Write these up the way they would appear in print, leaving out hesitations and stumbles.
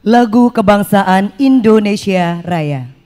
Lagu Kebangsaan Indonesia Raya.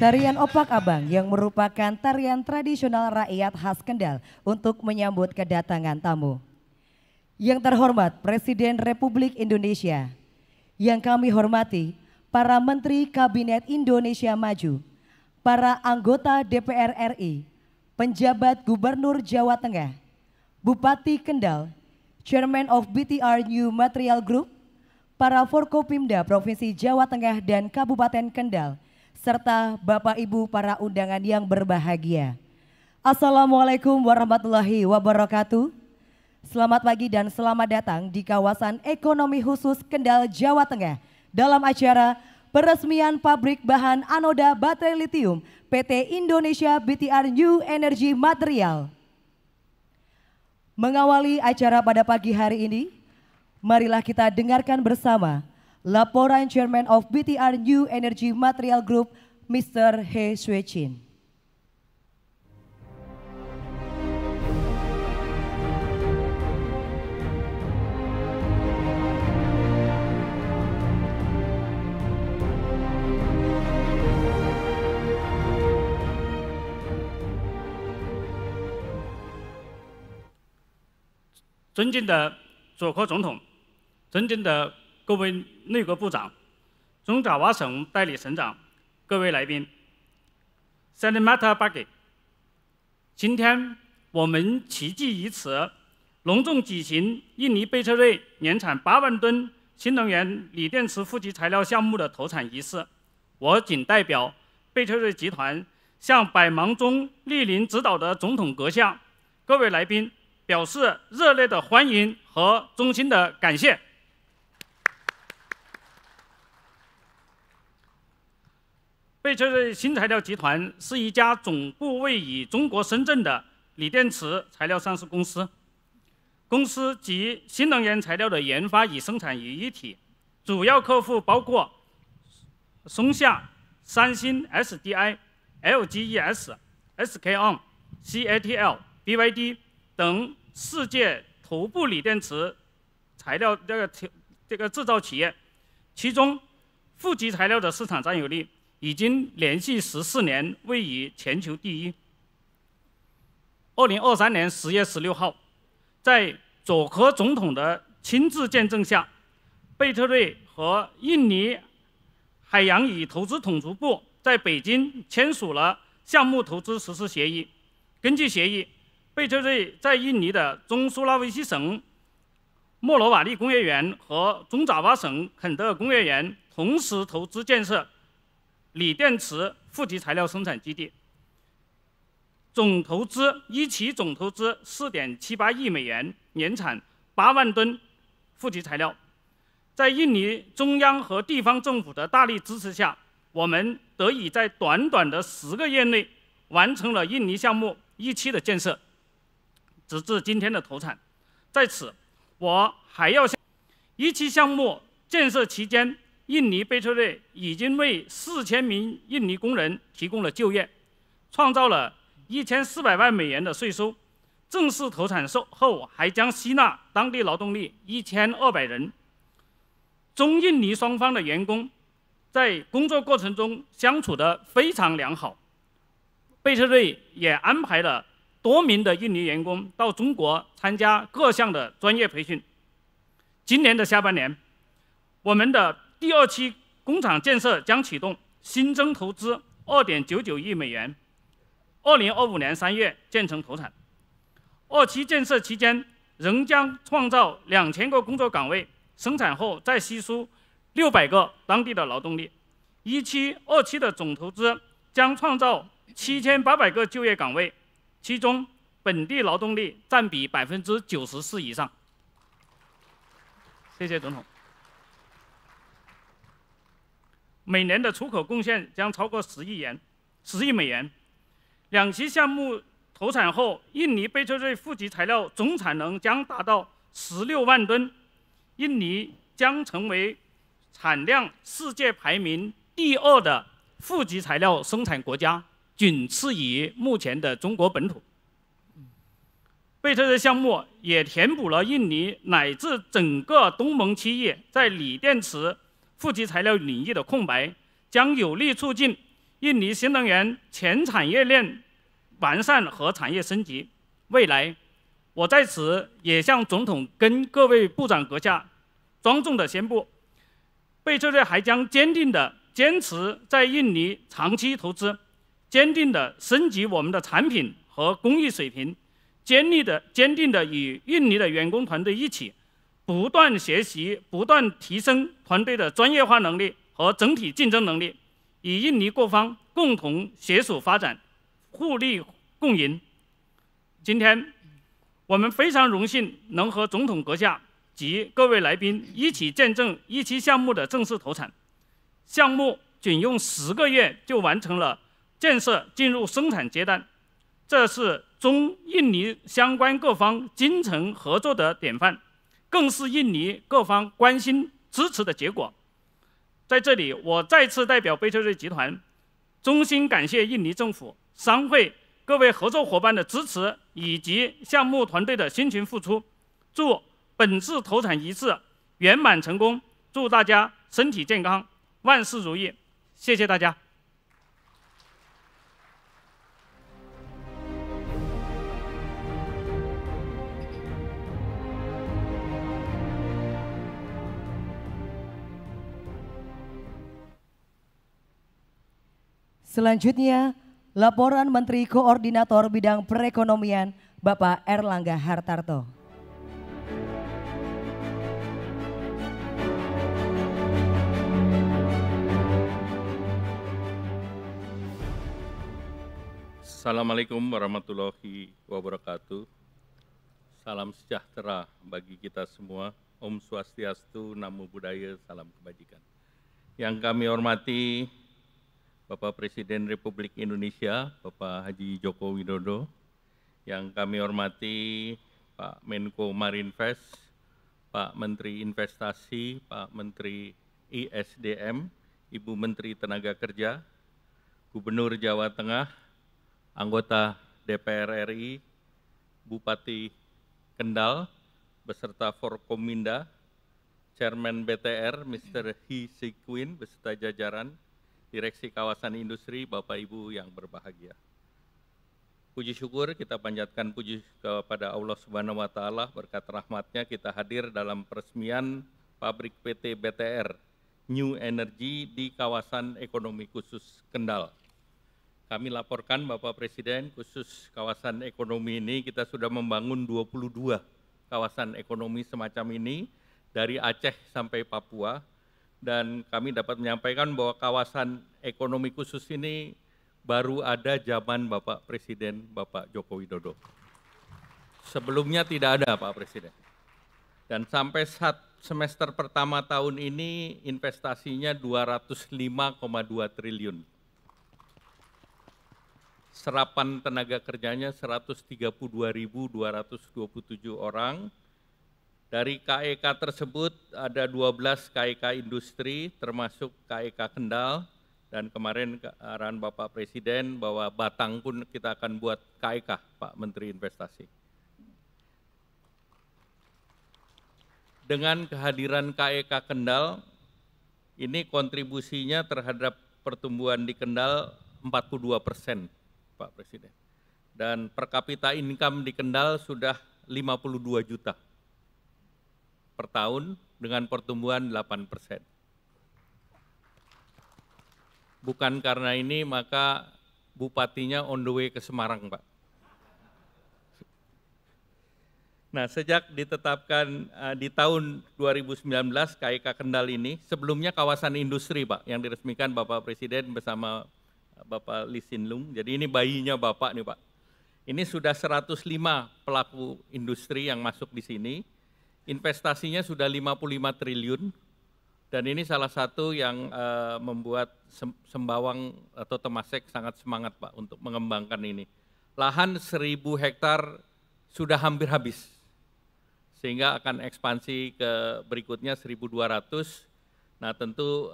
Tarian Opak Abang yang merupakan tarian tradisional rakyat khas Kendal untuk menyambut kedatangan tamu. Yang terhormat Presiden Republik Indonesia, yang kami hormati para Menteri Kabinet Indonesia Maju, para anggota DPR RI, penjabat Gubernur Jawa Tengah, Bupati Kendal, Chairman of BTR New Material Group, para Forkopimda Provinsi Jawa Tengah dan Kabupaten Kendal, serta Bapak Ibu para undangan yang berbahagia. Assalamualaikum warahmatullahi wabarakatuh. Selamat pagi dan selamat datang di kawasan ekonomi khusus Kendal, Jawa Tengah dalam acara peresmian pabrik bahan anoda baterai litium PT Indonesia BTR New Energy Material. Mengawali acara pada pagi hari ini, marilah kita dengarkan bersama laporan Chairman of BTR New Energy Material Group, Mr. He Xuechin.尊敬的佐科总统，尊敬的各位内阁部长、中爪哇省代理省长、各位来宾 ，Salamata Pagi。今天我们齐聚于此，隆重举行印尼贝特瑞年产8万吨新能源锂电池负极材料项目的投产仪式。我谨代表贝特瑞集团，向百忙中莅临指导的总统阁下、各位来宾表示热烈的欢迎和衷心的感谢。贝特瑞新材料集团是一家总部位于中国深圳的锂电池材料上市公司。公司集新能源材料的研发与生产于一体，主要客户包括松下、三星 SDI、LG ES、SK On、CATL、BYD 等世界头部锂电池材料这个制造企业，其中负极材料的市场占有率已经连续14年位于全球第一。2023年10月16号，在佐科总统的亲自见证下，贝特瑞和印尼海洋与投资统筹部在北京签署了项目投资实施协议。根据协议，贝特瑞在印尼的中苏拉威西省莫罗瓦利工业园和中爪哇省肯德尔工业园同时投资建设锂电池负极材料生产基地，一期总投资4.78亿美元，年产8万吨负极材料。在印尼中央和地方政府的大力支持下，我们得以在短短的10个月内完成了印尼项目1期的建设，直至今天的投产。在此，我还要向1期项目建设期间，印尼贝特瑞已经为4000名印尼工人提供了就业，创造了1400万美元的税收。正式投产后，还将吸纳当地劳动力1200人。中印尼双方的员工在工作过程中相处得非常良好。贝特瑞也安排了多名的印尼员工到中国参加各项的专业培训。今年的下半年，我们的第2期工厂建设将启动，新增投资2.99亿美元，2025年3月建成投产。2期建设期间，仍将创造2000个工作岗位，生产后再吸收600个当地的劳动力。1期、2期的总投资将创造7800个就业岗位，其中本地劳动力占比94%以上。谢谢总统。每年的出口贡献将超过10亿美元。2期项目投产后，印尼贝特瑞负极材料总产能将达到16万吨，印尼将成为产量世界排名第2的负极材料生产国家，仅次于目前的中国本土。贝特瑞项目也填补了印尼乃至整个东盟区域在锂电池负极材料领域的空白，将有力促进印尼新能源全产业链完善和产业升级。未来，我在此也向总统跟各位部长阁下庄重地宣布，贝翠瑞还将坚定地坚持在印尼长期投资，坚定地升级我们的产品和工艺水平，坚定地与印尼的员工团队一起，不断学习，不断提升团队的专业化能力和整体竞争能力，与印尼各方共同携手发展，互利共赢。今天，我们非常荣幸能和总统阁下及各位来宾一起见证一期项目的正式投产。项目仅用10个月就完成了建设，进入生产阶段，这是中印尼相关各方精诚合作的典范，更是印尼各方关心支持的结果。在这里，我再次代表贝翠瑞集团，衷心感谢印尼政府、商会各位合作伙伴的支持以及项目团队的辛勤付出，祝本次投产仪式圆满成功，祝大家身体健康，万事如意，谢谢大家。Selanjutnya, laporan Menteri Koordinator Bidang Perekonomian, Bapak Erlangga Hartarto. Assalamualaikum warahmatullahi wabarakatuh. Salam sejahtera bagi kita semua. Om Swastiastu, Namo Buddhaya, salam kebajikan. Yang kami hormati Bapak Presiden Republik Indonesia, Bapak Haji Joko Widodo, yang kami hormati Pak Menko Marinvest, Pak Menteri Investasi, Pak Menteri ISDM, Ibu Menteri Tenaga Kerja, Gubernur Jawa Tengah, anggota DPR RI, Bupati Kendal, beserta Forkominda, Chairman BTR, Mr. Hee Sequin, beserta jajaran, Direksi Kawasan Industri, Bapak Ibu yang berbahagia. Puji syukur kita panjatkan puji kepada Allah Subhanahu wa Ta'ala, berkat rahmatnya kita hadir dalam peresmian pabrik PT BTR New Energy di kawasan ekonomi khusus Kendal. Kami laporkan Bapak Presiden, khusus kawasan ekonomi ini kita sudah membangun 22 kawasan ekonomi semacam ini dari Aceh sampai Papua. Dan kami dapat menyampaikan bahwa kawasan ekonomi khusus ini baru ada zaman Bapak Presiden Bapak Joko Widodo. Sebelumnya tidak ada Pak Presiden. Dan sampai semester pertama tahun ini investasinya 205,2 triliun. Serapan tenaga kerjanya 132.227 orang. Dari KEK tersebut ada 12 KEK industri termasuk KEK Kendal, dan kemarin arahan Bapak Presiden bahwa Batang pun kita akan buat KEK, Pak Menteri Investasi. Dengan kehadiran KEK Kendal, ini kontribusinya terhadap pertumbuhan di Kendal 42%, Pak Presiden. Dan per kapita income di Kendal sudah 52 juta. Per tahun dengan pertumbuhan 8%. Bukan karena ini maka bupatinya on the way ke Semarang, Pak. Nah, sejak ditetapkan di tahun 2019 KEK Kendal ini, sebelumnya kawasan industri, Pak, yang diresmikan Bapak Presiden bersama Bapak Lee Hsien Loong. Jadi ini bayinya Bapak nih, Pak. Ini sudah 105 pelaku industri yang masuk di sini. Investasinya sudah 55 triliun, dan ini salah satu yang membuat Sembawang atau Temasek sangat semangat, Pak, untuk mengembangkan ini. Lahan 1.000 hektar sudah hampir habis, sehingga akan ekspansi ke berikutnya 1.200. Nah, tentu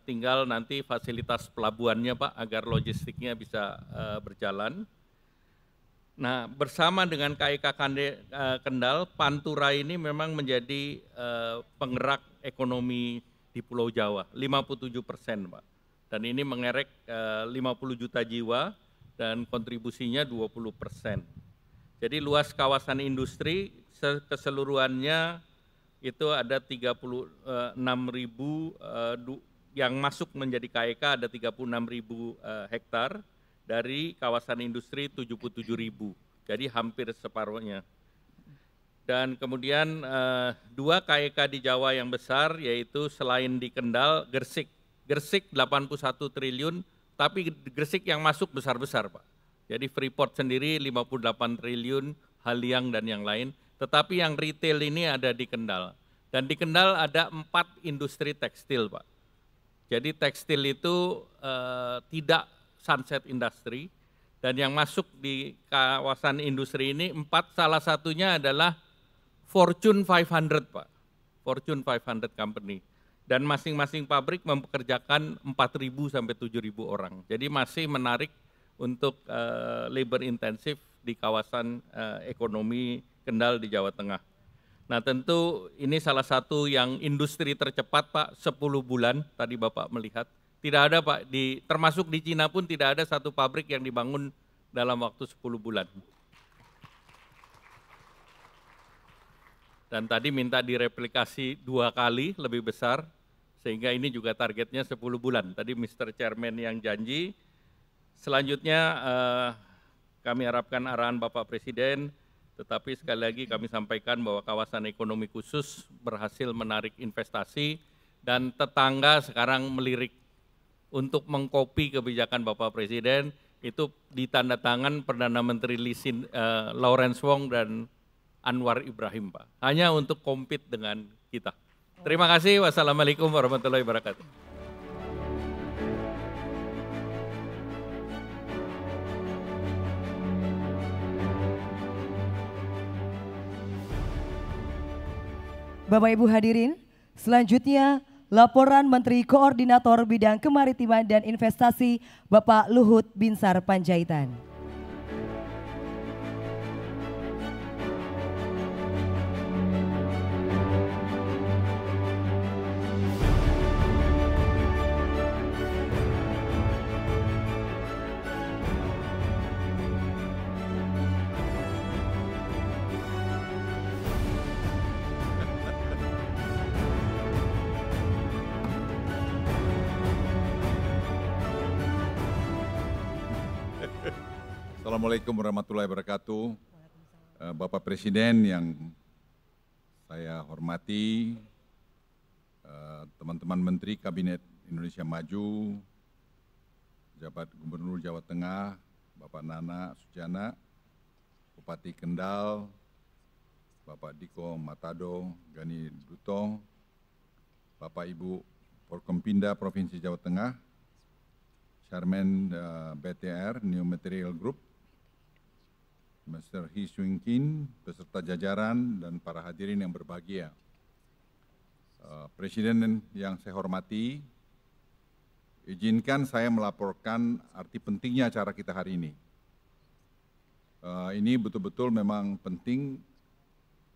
tinggal nanti fasilitas pelabuhannya, Pak, agar logistiknya bisa berjalan. Nah, bersama dengan KEK Kendal, Pantura ini memang menjadi penggerak ekonomi di Pulau Jawa, 57%, Pak. Dan ini mengerek 50 juta jiwa dan kontribusinya 20%. Jadi luas kawasan industri keseluruhannya itu ada 36.000 yang masuk menjadi KEK ada 36.000 hektar, dari kawasan industri 77.000, jadi hampir separuhnya. Dan kemudian 2 KEK di Jawa yang besar, yaitu selain di Kendal, Gresik 81 triliun, tapi Gresik yang masuk besar-besar Pak. Jadi Freeport sendiri 58 triliun, Haliang dan yang lain, tetapi yang retail ini ada di Kendal. Dan di Kendal ada 4 industri tekstil Pak. Jadi tekstil itu tidak sunset industry, dan yang masuk di kawasan industri ini 4, salah satunya adalah Fortune 500 Pak, Fortune 500 company. Dan masing-masing pabrik mempekerjakan 4.000 sampai 7.000 orang. Jadi masih menarik untuk labor intensif di kawasan ekonomi Kendal di Jawa Tengah. Nah tentu ini salah satu yang industri tercepat Pak, 10 bulan tadi Bapak melihat. Tidak ada Pak, termasuk di Cina pun tidak ada satu pabrik yang dibangun dalam waktu 10 bulan. Dan tadi minta direplikasi 2 kali lebih besar, sehingga ini juga targetnya 10 bulan. Tadi Mr. Chairman yang janji. Selanjutnya kami harapkan arahan Bapak Presiden, tetapi sekali lagi kami sampaikan bahwa kawasan ekonomi khusus berhasil menarik investasi, dan tetangga sekarang melirik untuk mengkopi kebijakan Bapak Presiden, itu ditandatangan Perdana Menteri Lawrence Wong dan Anwar Ibrahim Pak, hanya untuk compete dengan kita. Terima kasih, wassalamualaikum warahmatullahi wabarakatuh. Bapak Ibu hadirin, selanjutnya laporan Menteri Koordinator Bidang Kemaritiman dan Investasi Bapak Luhut Binsar Panjaitan. Assalamualaikum warahmatullahi wabarakatuh. Bapak Presiden yang saya hormati, teman-teman Menteri Kabinet Indonesia Maju, Jabat Gubernur Jawa Tengah, Bapak Nana Sujana, Bupati Kendal, Bapak Diko Matado Gani Duto, Bapak Ibu Forkompinda Provinsi Jawa Tengah, Chairman BTR New Material Group, Mr. Hee Swing Kin, beserta jajaran dan para hadirin yang berbahagia. Presiden yang saya hormati, izinkan saya melaporkan arti pentingnya acara kita hari ini. Ini betul-betul memang penting.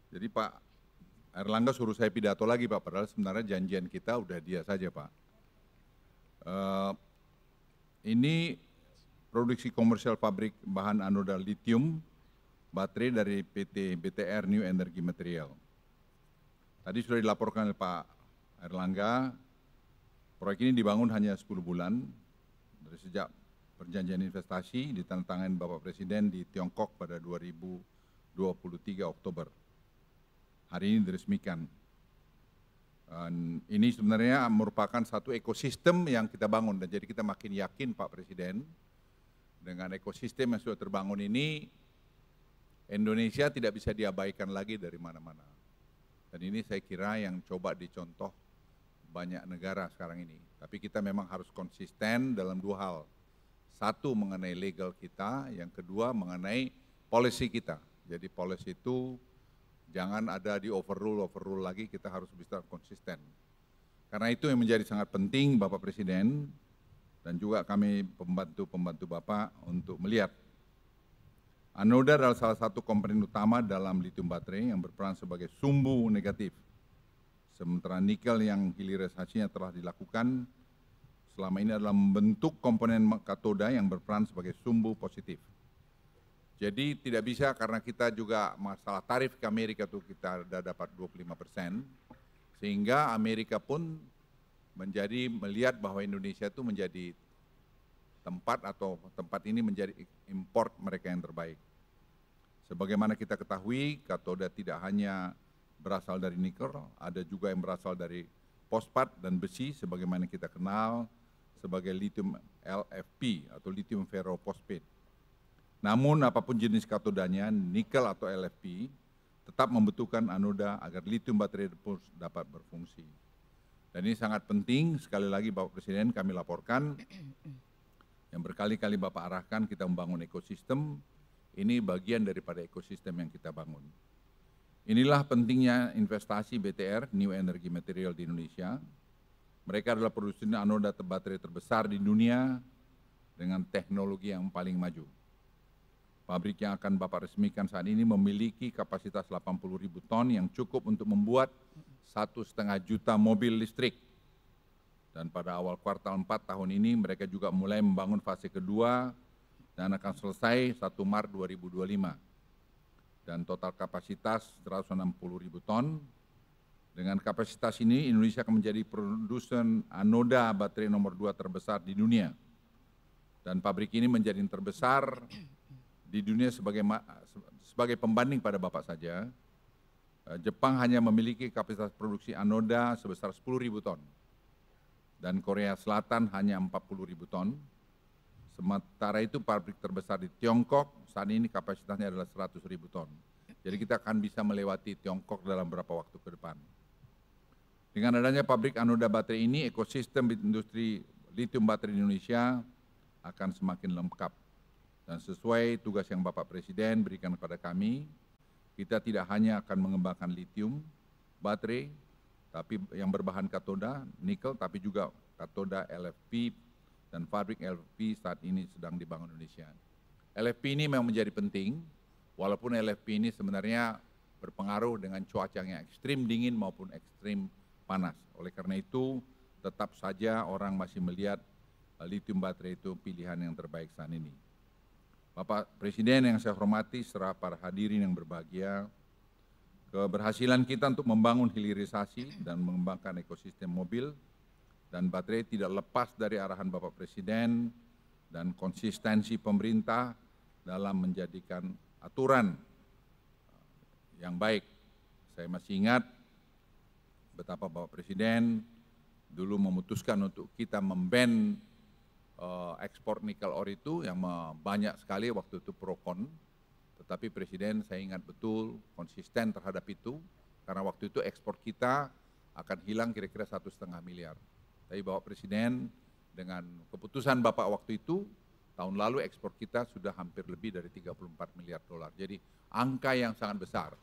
Jadi Pak Airlangga suruh saya pidato lagi Pak, padahal sebenarnya janjian kita udah dia saja Pak. Ini produksi komersial pabrik bahan anoda litium baterai dari PT BTR New Energy Material. Tadi sudah dilaporkan oleh Pak Airlangga, proyek ini dibangun hanya 10 bulan, dari sejak perjanjian investasi ditandatangani Bapak Presiden di Tiongkok pada 2023 Oktober. Hari ini diresmikan. Dan ini sebenarnya merupakan satu ekosistem yang kita bangun, dan jadi kita makin yakin Pak Presiden, dengan ekosistem yang sudah terbangun ini, Indonesia tidak bisa diabaikan lagi dari mana-mana. Dan ini saya kira yang coba dicontoh banyak negara sekarang ini. Tapi kita memang harus konsisten dalam 2 hal. Satu mengenai legal kita, yang kedua mengenai policy kita. Jadi policy itu jangan ada di overrule lagi, kita harus bisa konsisten. Karena itu yang menjadi sangat penting Bapak Presiden, dan juga kami pembantu-pembantu Bapak untuk melihat anoda adalah salah satu komponen utama dalam lithium baterai yang berperan sebagai sumbu negatif. Sementara nikel yang hilirisasinya telah dilakukan, selama ini adalah membentuk komponen katoda yang berperan sebagai sumbu positif. Jadi tidak bisa karena kita juga masalah tarif ke Amerika itu kita sudah dapat 25%, sehingga Amerika pun melihat bahwa Indonesia itu menjadi tempat ini menjadi import mereka yang terbaik. Sebagaimana kita ketahui, katoda tidak hanya berasal dari nikel, ada juga yang berasal dari fosfat dan besi sebagaimana kita kenal sebagai lithium LFP atau lithium ferrophosphate. Namun apapun jenis katodanya, nikel atau LFP, tetap membutuhkan anoda agar lithium baterai dapat berfungsi. Dan ini sangat penting, sekali lagi Bapak Presiden kami laporkan, yang berkali-kali Bapak arahkan kita membangun ekosistem, ini bagian daripada ekosistem yang kita bangun. Inilah pentingnya investasi BTR, New Energy Material di Indonesia. Mereka adalah produsen anoda baterai terbesar di dunia dengan teknologi yang paling maju. Pabrik yang akan Bapak resmikan saat ini memiliki kapasitas 80.000 ton yang cukup untuk membuat 1,5 juta mobil listrik. Dan pada awal kuartal 4 tahun ini mereka juga mulai membangun fase kedua dan akan selesai 1 Maret 2025. Dan total kapasitas 160.000 ton. Dengan kapasitas ini Indonesia akan menjadi produsen anoda baterai nomor 2 terbesar di dunia. Dan pabrik ini menjadi yang terbesar di dunia sebagai pembanding pada Bapak saja. Jepang hanya memiliki kapasitas produksi anoda sebesar 10.000 ton. Dan Korea Selatan hanya 40.000 ton. Sementara itu pabrik terbesar di Tiongkok saat ini kapasitasnya adalah 100.000 ton. Jadi kita akan bisa melewati Tiongkok dalam beberapa waktu ke depan. Dengan adanya pabrik anoda baterai ini, ekosistem industri lithium baterai di Indonesia akan semakin lengkap. Dan sesuai tugas yang Bapak Presiden berikan kepada kami, kita tidak hanya akan mengembangkan lithium baterai, tapi yang berbahan katoda, nikel, tapi juga katoda LFP dan pabrik LFP saat ini sedang dibangun Indonesia. LFP ini memang menjadi penting, walaupun LFP ini sebenarnya berpengaruh dengan cuaca yang ekstrim dingin maupun ekstrim panas. Oleh karena itu, tetap saja orang masih melihat lithium baterai itu pilihan yang terbaik saat ini. Bapak Presiden yang saya hormati, serta para hadirin yang berbahagia, keberhasilan kita untuk membangun hilirisasi dan mengembangkan ekosistem mobil dan baterai tidak lepas dari arahan Bapak Presiden dan konsistensi pemerintah dalam menjadikan aturan yang baik. Saya masih ingat betapa Bapak Presiden dulu memutuskan untuk kita memban ekspor nikel ore itu yang banyak sekali waktu itu pro-kon, tetapi Presiden saya ingat betul konsisten terhadap itu karena waktu itu ekspor kita akan hilang kira-kira 1,5 miliar. Tapi Bapak Presiden dengan keputusan Bapak waktu itu tahun lalu ekspor kita sudah hampir lebih dari 34 miliar dolar. Jadi angka yang sangat besar.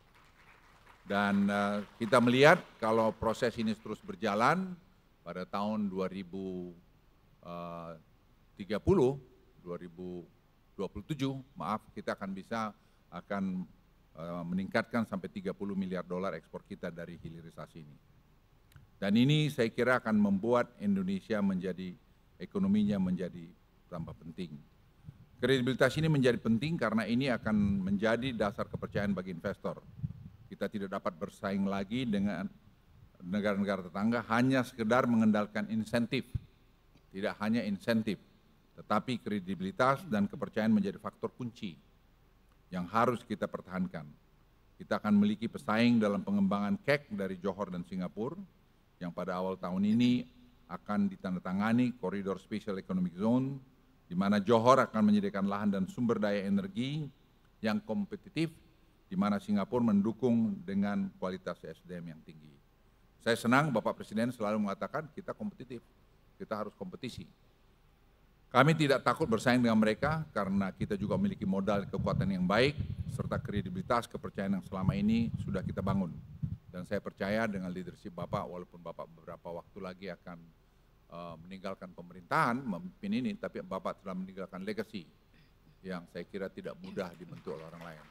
Dan kita melihat kalau proses ini terus berjalan pada tahun 2027, kita akan meningkatkan sampai 30 miliar dolar ekspor kita dari hilirisasi ini. Dan ini saya kira akan membuat Indonesia ekonominya menjadi tambah penting. Kredibilitas ini menjadi penting karena ini akan menjadi dasar kepercayaan bagi investor. Kita tidak dapat bersaing lagi dengan negara-negara tetangga hanya sekedar mengandalkan insentif. Tidak hanya insentif, tetapi kredibilitas dan kepercayaan menjadi faktor kunci yang harus kita pertahankan. Kita akan memiliki pesaing dalam pengembangan KEK dari Johor dan Singapura, yang pada awal tahun ini akan ditandatangani Koridor Special Economic Zone, di mana Johor akan menyediakan lahan dan sumber daya energi yang kompetitif, di mana Singapura mendukung dengan kualitas SDM yang tinggi. Saya senang Bapak Presiden selalu mengatakan kita kompetitif, kita harus kompetisi. Kami tidak takut bersaing dengan mereka karena kita juga memiliki modal kekuatan yang baik serta kredibilitas kepercayaan yang selama ini sudah kita bangun. Dan saya percaya dengan leadership Bapak, walaupun Bapak beberapa waktu lagi akan meninggalkan pemerintahan, memimpin ini, tapi Bapak telah meninggalkan legacy yang saya kira tidak mudah dibentuk oleh orang lain.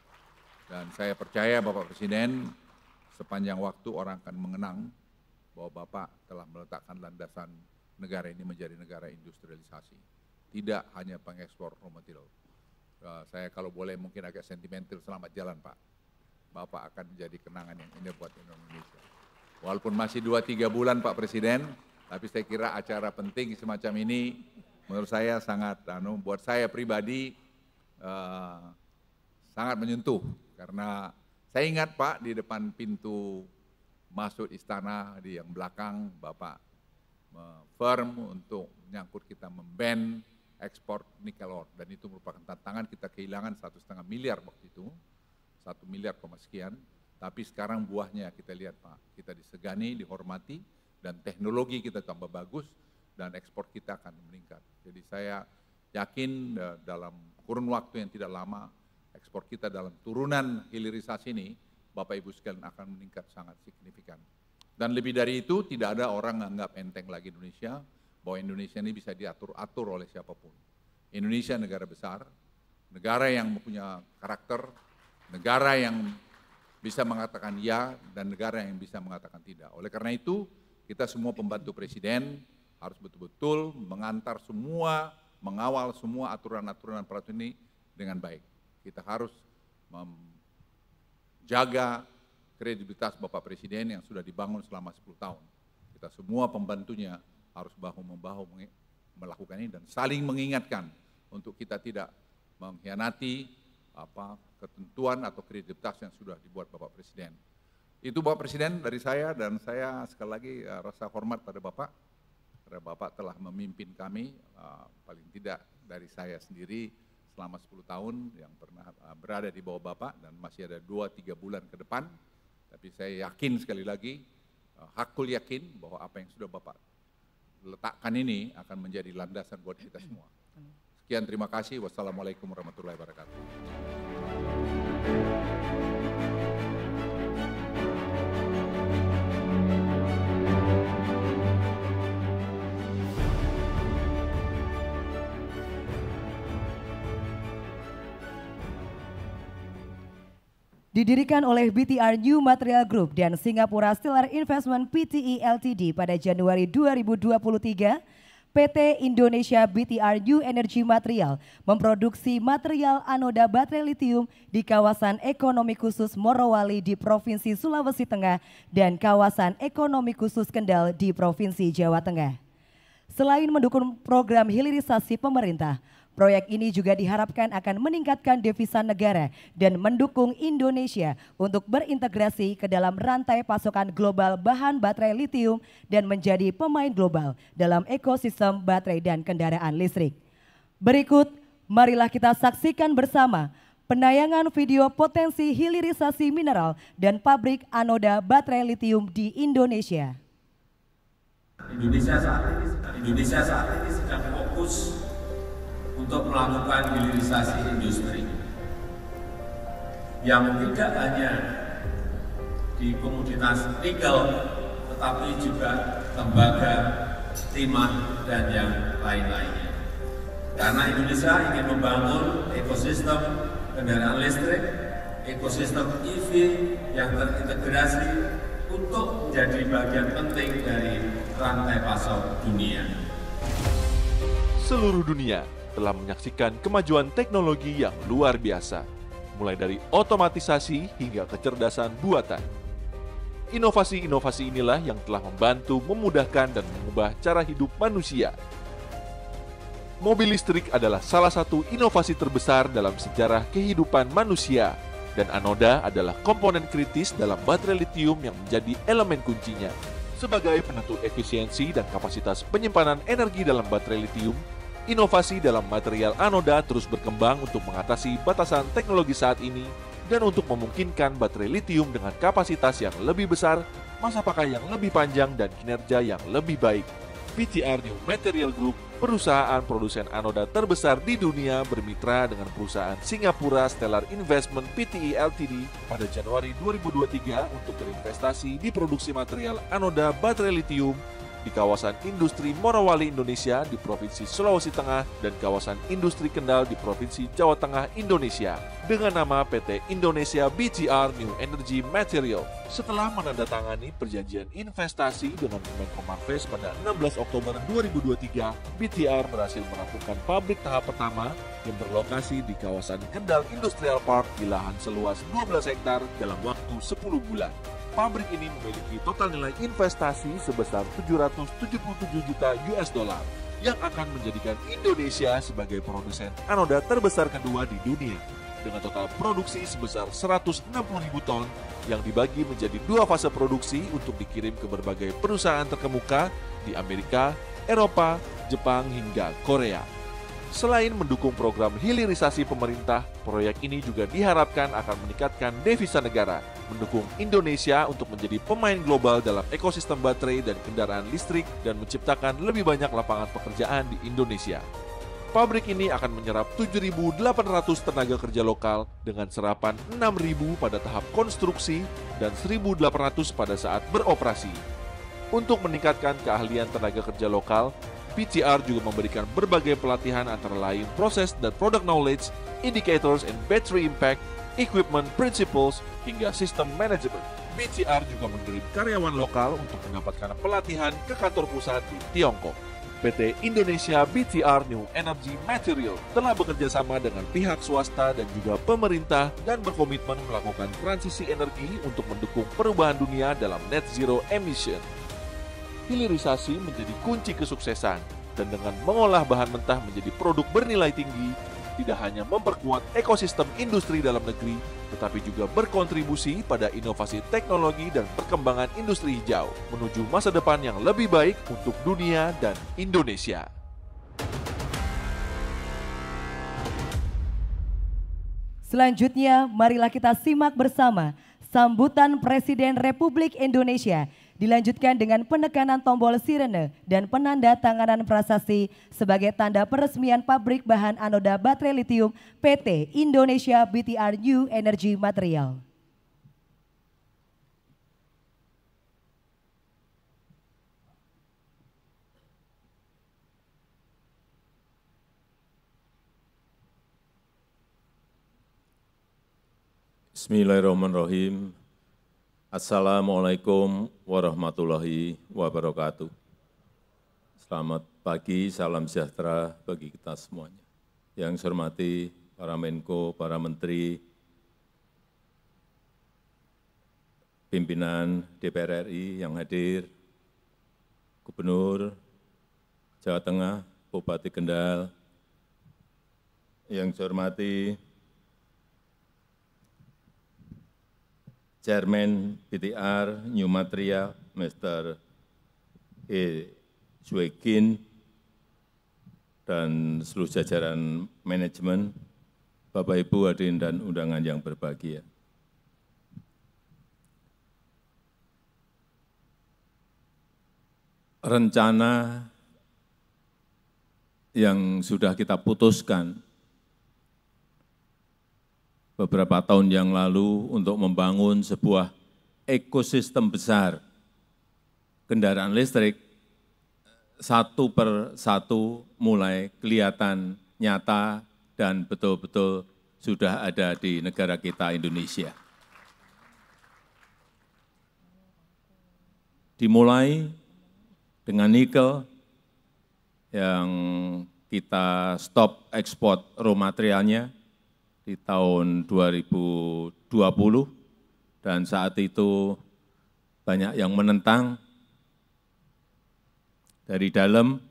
Dan saya percaya Bapak Presiden sepanjang waktu orang akan mengenang bahwa Bapak telah meletakkan landasan negara ini menjadi negara industrialisasi. Tidak hanya pengekspor raw material. Saya kalau boleh mungkin agak sentimental, selamat jalan Pak. Bapak akan menjadi kenangan yang indah buat Indonesia. Walaupun masih 2-3 bulan Pak Presiden, tapi saya kira acara penting semacam ini menurut saya sangat, buat saya pribadi sangat menyentuh. Karena saya ingat Pak, di depan pintu masuk istana di yang belakang, Bapak firm untuk menyangkut kita memban ekspor nikel ore. Dan itu merupakan tantangan, kita kehilangan 1,5 miliar waktu itu, 1 miliar sekian. Tapi sekarang buahnya kita lihat Pak, kita disegani, dihormati, dan teknologi kita tambah bagus, dan ekspor kita akan meningkat. Jadi saya yakin dalam kurun waktu yang tidak lama, ekspor kita dalam turunan hilirisasi ini, Bapak Ibu sekalian akan meningkat sangat signifikan. Dan lebih dari itu, tidak ada orang menganggap enteng lagi Indonesia, bahwa Indonesia ini bisa diatur-atur oleh siapapun. Indonesia negara besar, negara yang mempunyai karakter, negara yang bisa mengatakan ya, dan negara yang bisa mengatakan tidak. Oleh karena itu, kita semua pembantu Presiden harus betul-betul mengantar semua, mengawal semua aturan-aturan peraturan ini dengan baik. Kita harus menjaga kredibilitas Bapak Presiden yang sudah dibangun selama 10 tahun. Kita semua pembantunya harus bahu-membahu melakukan ini dan saling mengingatkan untuk kita tidak mengkhianati ketentuan atau kredibilitas yang sudah dibuat Bapak Presiden. Itu Bapak Presiden dari saya, dan saya sekali lagi rasa hormat pada Bapak, karena Bapak telah memimpin kami, paling tidak dari saya sendiri selama 10 tahun yang pernah berada di bawah Bapak, dan masih ada 2-3 bulan ke depan. Tapi saya yakin sekali lagi, hakul yakin bahwa apa yang sudah Bapak letakkan ini akan menjadi landasan buat kita semua. Sekian, terima kasih. Wassalamualaikum warahmatullahi wabarakatuh. Didirikan oleh BTR New Material Group dan Singapura Stellar Investment Pte Ltd pada Januari 2023, PT Indonesia BTR New Energy Material memproduksi material anoda baterai litium di kawasan ekonomi khusus Morowali di Provinsi Sulawesi Tengah dan kawasan ekonomi khusus Kendal di Provinsi Jawa Tengah. Selain mendukung program hilirisasi pemerintah, proyek ini juga diharapkan akan meningkatkan devisa negara dan mendukung Indonesia untuk berintegrasi ke dalam rantai pasokan global bahan baterai litium dan menjadi pemain global dalam ekosistem baterai dan kendaraan listrik. Berikut, marilah kita saksikan bersama penayangan video potensi hilirisasi mineral dan pabrik anoda baterai litium di Indonesia. Indonesia saat ini sedang fokus untuk melakukan hilirisasi industri yang tidak hanya di komoditas nikel, tetapi juga tembaga, timah, dan yang lain-lainnya. Karena Indonesia ingin membangun ekosistem kendaraan listrik, ekosistem EV yang terintegrasi untuk menjadi bagian penting dari rantai pasok dunia. Seluruh dunia telah menyaksikan kemajuan teknologi yang luar biasa, mulai dari otomatisasi hingga kecerdasan buatan. Inovasi-inovasi inilah yang telah membantu memudahkan dan mengubah cara hidup manusia. Mobil listrik adalah salah satu inovasi terbesar dalam sejarah kehidupan manusia, dan anoda adalah komponen kritis dalam baterai litium yang menjadi elemen kuncinya. Sebagai penentu efisiensi dan kapasitas penyimpanan energi dalam baterai litium, inovasi dalam material anoda terus berkembang untuk mengatasi batasan teknologi saat ini dan untuk memungkinkan baterai litium dengan kapasitas yang lebih besar, masa pakai yang lebih panjang, dan kinerja yang lebih baik. BTR New Material Group, perusahaan produsen anoda terbesar di dunia, bermitra dengan perusahaan Singapura Stellar Investment Pte Ltd pada Januari 2023 untuk berinvestasi di produksi material anoda baterai litium di kawasan industri Morowali Indonesia di Provinsi Sulawesi Tengah dan kawasan industri Kendal di Provinsi Jawa Tengah Indonesia dengan nama PT Indonesia BTR New Energy Material. Setelah menandatangani perjanjian investasi dengan Kemenko Marves pada 16 Oktober 2023, BTR berhasil merampungkan pabrik tahap pertama yang berlokasi di kawasan Kendal Industrial Park di lahan seluas 12 hektar dalam waktu 10 bulan. Pabrik ini memiliki total nilai investasi sebesar 777 juta US dollar yang akan menjadikan Indonesia sebagai produsen anoda terbesar kedua di dunia dengan total produksi sebesar 160.000 ton yang dibagi menjadi 2 fase produksi untuk dikirim ke berbagai perusahaan terkemuka di Amerika, Eropa, Jepang hingga Korea. Selain mendukung program hilirisasi pemerintah, proyek ini juga diharapkan akan meningkatkan devisa negara, mendukung Indonesia untuk menjadi pemain global dalam ekosistem baterai dan kendaraan listrik dan menciptakan lebih banyak lapangan pekerjaan di Indonesia. Pabrik ini akan menyerap 7.800 tenaga kerja lokal dengan serapan 6.000 pada tahap konstruksi dan 1.800 pada saat beroperasi. Untuk meningkatkan keahlian tenaga kerja lokal, BTR juga memberikan berbagai pelatihan antara lain proses dan product knowledge, indicators and battery impact, equipment principles, hingga sistem manajemen. BTR juga mengirim karyawan lokal untuk mendapatkan pelatihan ke kantor pusat di Tiongkok. PT Indonesia BTR New Energy Material telah bekerja sama dengan pihak swasta dan juga pemerintah dan berkomitmen melakukan transisi energi untuk mendukung perubahan dunia dalam net zero emission. Hilirisasi menjadi kunci kesuksesan dan dengan mengolah bahan mentah menjadi produk bernilai tinggi tidak hanya memperkuat ekosistem industri dalam negeri tetapi juga berkontribusi pada inovasi teknologi dan perkembangan industri hijau menuju masa depan yang lebih baik untuk dunia dan Indonesia. Selanjutnya, marilah kita simak bersama sambutan Presiden Republik Indonesia dilanjutkan dengan penekanan tombol sirene dan penandatanganan prasasti sebagai tanda peresmian pabrik bahan anoda baterai litium PT Indonesia BTR New Energy Material. Bismillahirrahmanirrahim. Assalamualaikum warahmatullahi wabarakatuh. Selamat pagi, salam sejahtera bagi kita semuanya. Yang saya hormati para Menko, para Menteri, pimpinan DPR RI yang hadir, Gubernur Jawa Tengah, Bupati Kendal, yang saya hormati Chairman BTR New Material, Mr. E. Suegin, dan seluruh jajaran manajemen, Bapak Ibu hadirin dan undangan yang berbahagia. Rencana yang sudah kita putuskan beberapa tahun yang lalu untuk membangun sebuah ekosistem besar kendaraan listrik satu per satu mulai kelihatan nyata dan betul-betul sudah ada di negara kita Indonesia. Dimulai dengan nikel yang kita stop ekspor raw materialnya di tahun 2020 dan saat itu banyak yang menentang dari dalam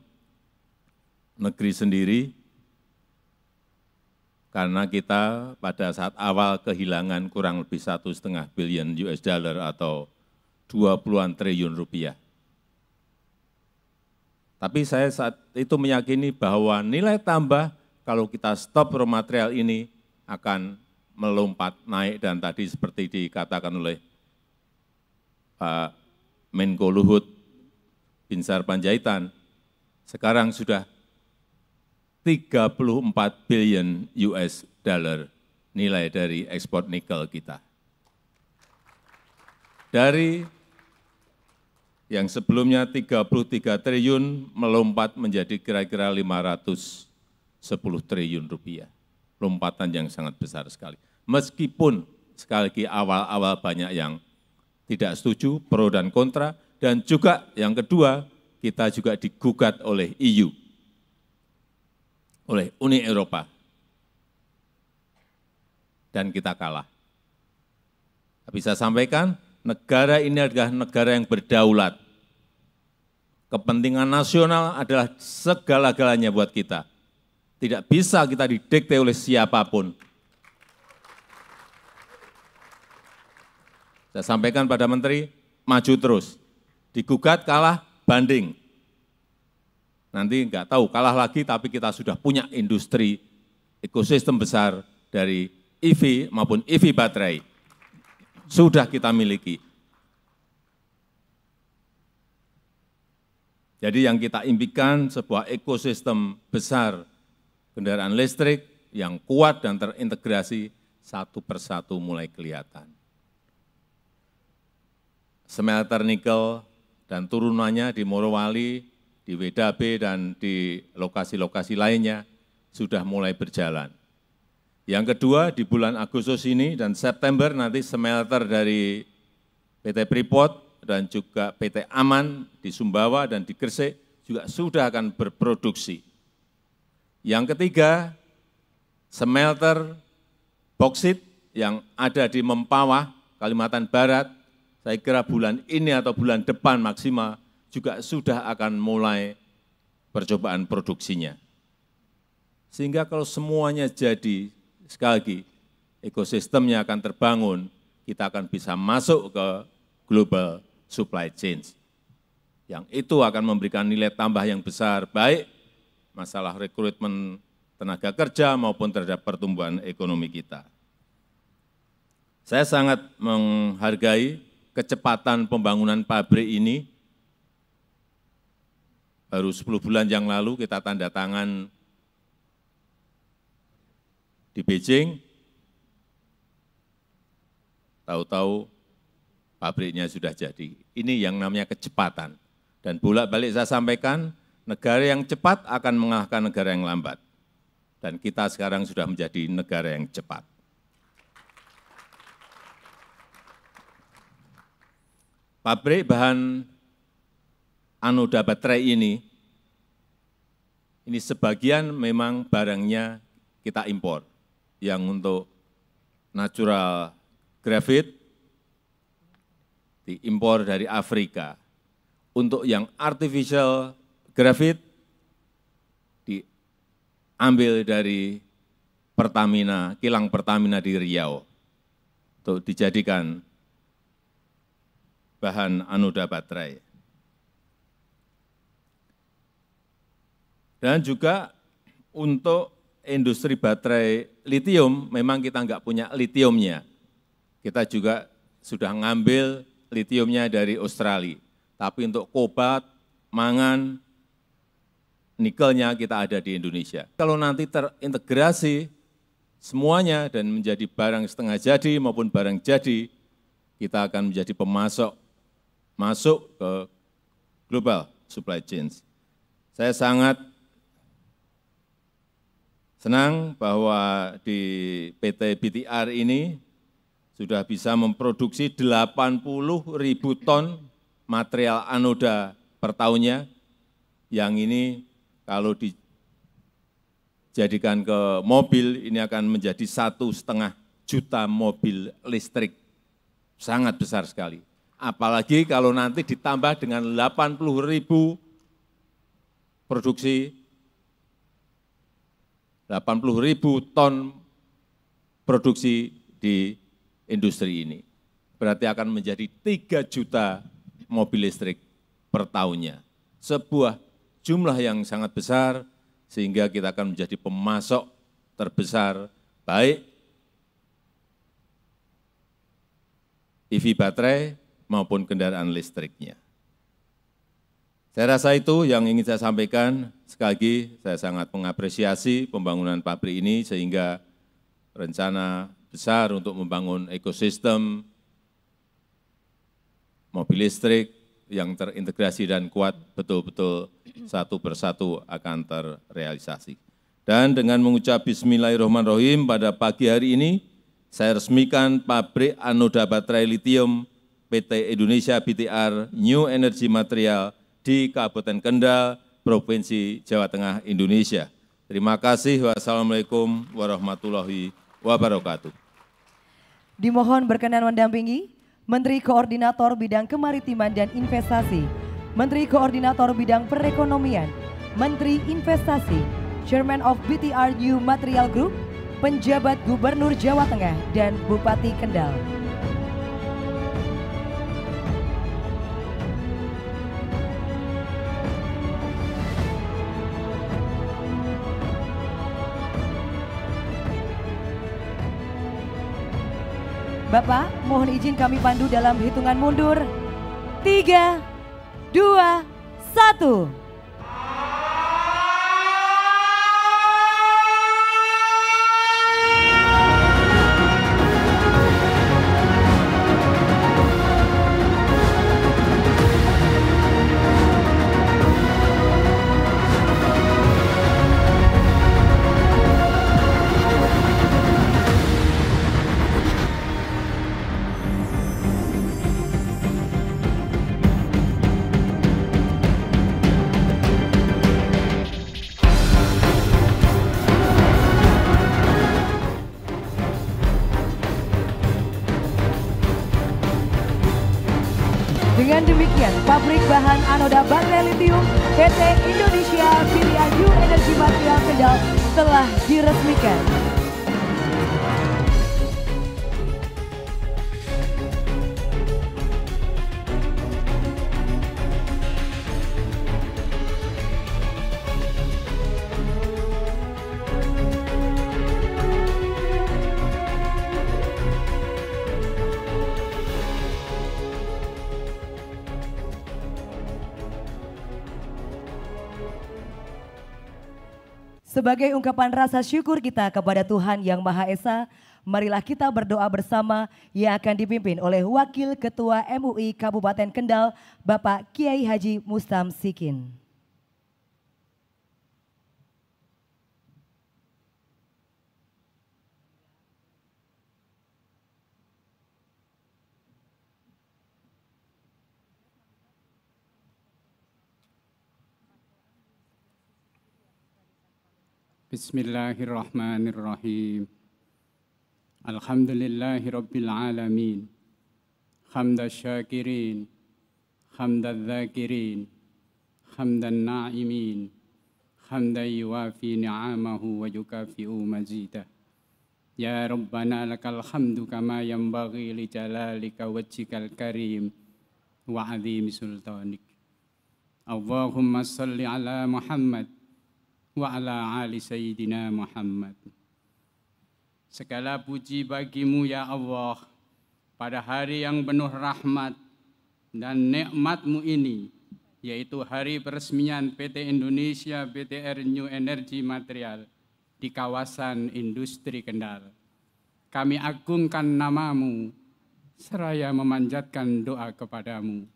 negeri sendiri karena kita pada saat awal kehilangan kurang lebih 1,5 billion US dollar atau 20-an triliun rupiah. Tapi saya saat itu meyakini bahwa nilai tambah kalau kita stop raw material ini akan melompat naik dan tadi seperti dikatakan oleh Pak Menko Luhut Binsar Panjaitan, sekarang sudah 34 billion US dollar nilai dari ekspor nikel kita. Dari yang sebelumnya 33 triliun melompat menjadi kira-kira 510 triliun rupiah. Lompatan yang sangat besar sekali. Meskipun sekali lagi awal-awal banyak yang tidak setuju, pro dan kontra, dan juga yang kedua, kita juga digugat oleh EU, oleh Uni Eropa, dan kita kalah. Tapi saya sampaikan, negara ini adalah negara yang berdaulat. Kepentingan nasional adalah segala-galanya buat kita. Tidak bisa kita didikte oleh siapapun. Saya sampaikan pada Menteri, maju terus. Digugat, kalah, banding. Nanti enggak tahu, kalah lagi, tapi kita sudah punya industri ekosistem besar dari EV maupun EV baterai. Sudah kita miliki. Jadi yang kita impikan sebuah ekosistem besar kendaraan listrik yang kuat dan terintegrasi satu persatu mulai kelihatan. Smelter nikel dan turunannya di Morowali, di WDB dan di lokasi-lokasi lainnya sudah mulai berjalan. Yang kedua, di bulan Agustus ini dan September nanti smelter dari PT Freeport dan juga PT Aman di Sumbawa dan di Gresik juga sudah akan berproduksi. Yang ketiga, smelter boksit yang ada di Mempawah, Kalimantan Barat, saya kira bulan ini atau bulan depan maksimal juga sudah akan mulai percobaan produksinya. Sehingga kalau semuanya jadi, sekali lagi, ekosistemnya akan terbangun, kita akan bisa masuk ke global supply chain. Yang itu akan memberikan nilai tambah yang besar, baik masalah rekrutmen tenaga kerja maupun terhadap pertumbuhan ekonomi kita. Saya sangat menghargai kecepatan pembangunan pabrik ini. Baru 10 bulan yang lalu kita tanda tangan di Beijing, tahu-tahu pabriknya sudah jadi. Ini yang namanya kecepatan. Dan bolak-balik saya sampaikan, negara yang cepat akan mengalahkan negara yang lambat. Dan kita sekarang sudah menjadi negara yang cepat. Pabrik bahan anoda baterai ini sebagian memang barangnya kita impor. Yang untuk natural graphite diimpor dari Afrika. Untuk yang artificial graphite diambil dari Pertamina, kilang Pertamina di Riau untuk dijadikan bahan anoda baterai. Dan juga untuk industri baterai litium, memang kita enggak punya litiumnya. Kita juga sudah ngambil litiumnya dari Australia. Tapi untuk kobalt, mangan, nikelnya kita ada di Indonesia. Kalau nanti terintegrasi semuanya dan menjadi barang setengah jadi maupun barang jadi, kita akan menjadi pemasok, masuk ke global supply chain. Saya sangat senang bahwa di PT BTR ini sudah bisa memproduksi 80.000 ton material anoda per tahunnya, yang ini kalau dijadikan ke mobil, ini akan menjadi 1,5 juta mobil listrik. Sangat besar sekali. Apalagi kalau nanti ditambah dengan 80.000 produksi, 80.000 ton produksi di industri ini. Berarti akan menjadi 3 juta mobil listrik per tahunnya. Sebuah jumlah yang sangat besar, sehingga kita akan menjadi pemasok terbesar, baik EV baterai maupun kendaraan listriknya. Saya rasa itu yang ingin saya sampaikan. Sekali lagi, saya sangat mengapresiasi pembangunan pabrik ini, sehingga rencana besar untuk membangun ekosistem mobil listrik yang terintegrasi dan kuat betul-betul satu persatu akan terrealisasi. Dan dengan mengucap Bismillahirrahmanirrahim pada pagi hari ini, saya resmikan pabrik anoda baterai litium PT Indonesia BTR New Energy Material di Kabupaten Kendal, Provinsi Jawa Tengah, Indonesia. Terima kasih. Wassalamualaikum warahmatullahi wabarakatuh. Dimohon berkenan mendampingi Menteri Koordinator Bidang Kemaritiman dan Investasi, Menteri Koordinator Bidang Perekonomian, Menteri Investasi, Chairman of BTR New Material Group, penjabat Gubernur Jawa Tengah, dan Bupati Kendal. Bapak, mohon izin kami pandu dalam hitungan mundur. 3, 2, 1. Dengan demikian, pabrik bahan anoda baterai litium PT Indonesia BTR New Energy Material Kendal telah diresmikan. Sebagai ungkapan rasa syukur kita kepada Tuhan Yang Maha Esa, marilah kita berdoa bersama yang akan dipimpin oleh Wakil Ketua MUI Kabupaten Kendal, Bapak Kiai Haji Mustamsikin. Bismillahirrahmanirrahim. Alhamdulillahi Rabbil Alamin. Hamda syakirin, hamda dzakirin, hamdan na'imin, hamda yuwafi ni'amahu wa yukafi'u mazidah. Ya Rabbana lakal hamdu kama yanbaghi li jalalika wajhikal karim wa azim sultanik. Allahumma salli ala Muhammad wa ala ali Sayyidina Muhammad. Segala puji bagimu ya Allah, pada hari yang penuh rahmat dan nikmat-Mu ini, yaitu hari peresmian PT Indonesia BTR New Energy Material di kawasan industri Kendal. Kami agungkan nama-Mu, seraya memanjatkan doa kepadamu,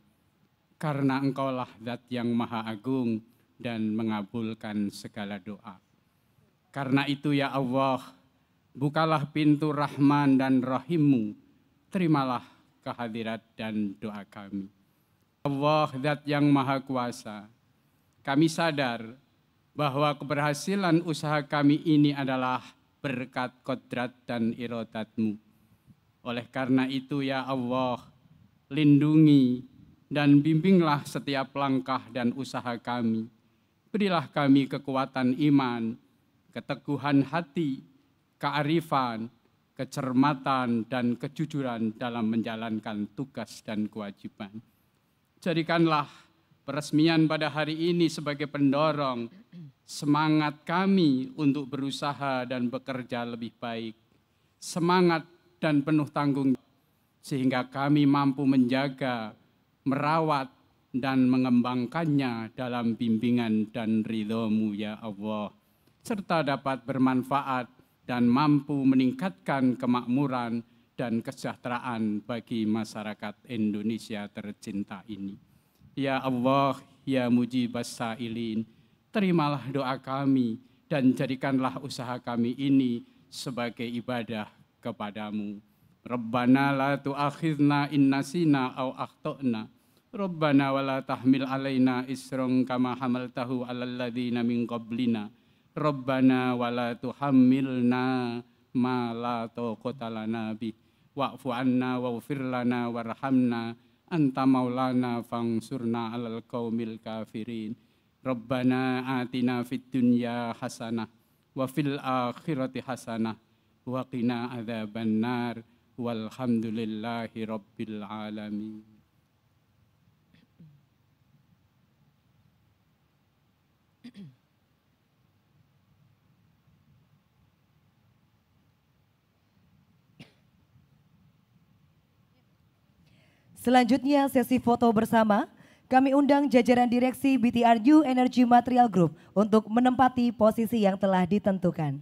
karena Engkaulah Zat yang Maha Agung dan mengabulkan segala doa. Karena itu ya Allah, bukalah pintu Rahman dan Rahim-Mu, terimalah kehadirat dan doa kami. Allah Zat yang Maha Kuasa, kami sadar bahwa keberhasilan usaha kami ini adalah berkat kodrat dan irodat-Mu. Oleh karena itu ya Allah, lindungi dan bimbinglah setiap langkah dan usaha kami. Berilah kami kekuatan iman, keteguhan hati, kearifan, kecermatan, dan kejujuran dalam menjalankan tugas dan kewajiban. Jadikanlah peresmian pada hari ini sebagai pendorong semangat kami untuk berusaha dan bekerja lebih baik, semangat dan penuh tanggung jawab, sehingga kami mampu menjaga, merawat, dan mengembangkannya dalam bimbingan dan ridho-Mu ya Allah, serta dapat bermanfaat dan mampu meningkatkan kemakmuran dan kesejahteraan bagi masyarakat Indonesia tercinta ini. Ya Allah, ya mujibas sa'ilin, terimalah doa kami dan jadikanlah usaha kami ini sebagai ibadah kepadamu. Rabbana la tu'akhidna in nasina aw akhtana. Rabbana wa la tahmil alaina isran kama hamaltahu alal ladzina min qablina. Rabbana wa la tuhammilna ma la taqata lana bih. Wa'fu anna waghfir lana warhamna anta maulana fangsurna alal qaumil kafirin. Rabbana atina fid dunya hasanah wa fil akhirati hasanah wa qina adzabannar. Walhamdulillahi rabbil alamin. Selanjutnya sesi foto bersama, kami undang jajaran direksi BTR New Energy Material Group untuk menempati posisi yang telah ditentukan.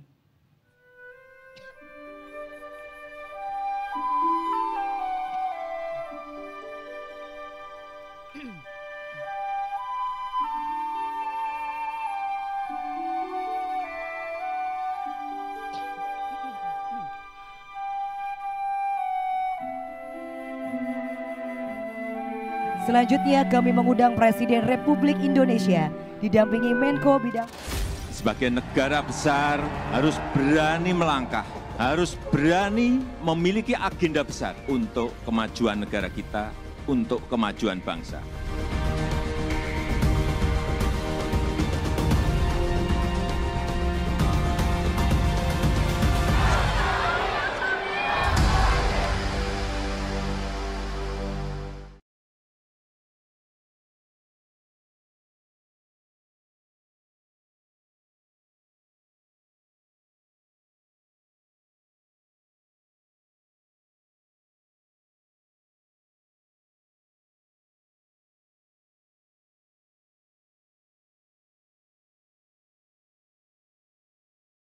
Selanjutnya kami mengundang Presiden Republik Indonesia didampingi Menko Bidang. Sebagai negara besar harus berani melangkah, harus berani memiliki agenda besar untuk kemajuan negara kita, untuk kemajuan bangsa.